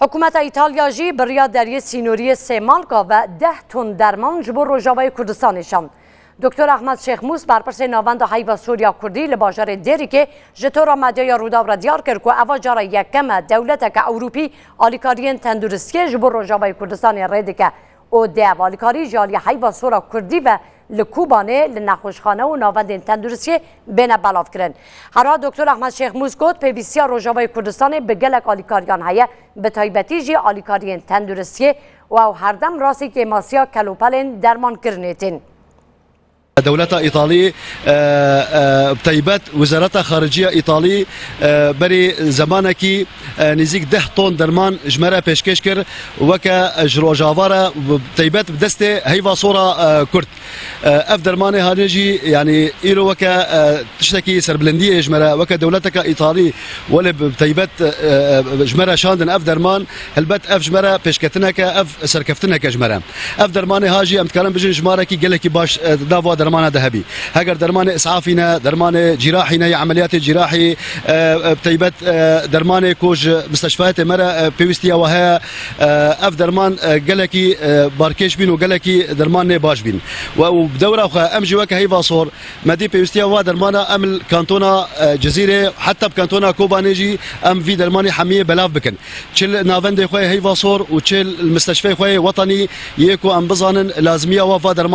حکومت ایتالیا جی بریا دریای سینوری سیمالکا و 10 تن درمان جبر روجاوای کردستانشان. دکتر احمد شیخ موس برپرس ناوند حیوا سوریا کردی لباجار دیری که جتورا مدیا رودا و دیار کرد که اواجار یکم دولت که اروپی آلیکارین تندرستی جبر روجاوای کردستان رد که او ده آلیکاری جالی حیوا سورا کردی و لکوبانه لنخوشخانه و ناوند تندرستی بین بلاف کرن. هرها دکتر احمد شیخ موس گفت پیویسیا روجاوای کردستان به گلک آلیکاریان هیا به تایبتی جی آلیکارین تندرستی و هر دم راستی که ماسیا کلوپلین درمان کرنیتین. دولة إيطالية بطيبات وزارة خارجية إيطالية بري زمانكي نزيك 10 طن درمان جمرة بيشكشكر وكا جروجافارة بطيبات بدستي هيفا صورة كرت اف درماني هانجي يعني إيرو وكا تشتكي سربلندية جمرة وكا دولتك إيطالية ولا بطيبات جمرة شاندن اف درمان هلبت اف جمرة بيشكتنك اف سركفتنك جمرة اف درماني هاجي امتكالن بجن جماركي قالكي باش دافو درمان ذهبي هاجر درمان اسعافنا درمان جراحينا عمليات جراحي بطيبات درمان كوج مستشفيات مرة بيوستيا وها اف درمان قالكي باركيش بين وقالكي درمان باش بين وبدوره اخرى ام جواك هيفا صور مدي بيوستيا و درمان ام كانتونا جزيره حتى بكانتونا كوبا نيجي ام في درمان حميه بلاف بكن تشل نافند خويا هيفا صور وتشل المستشفى خويا وطني يكو ام بزانن لازميه وفا درمان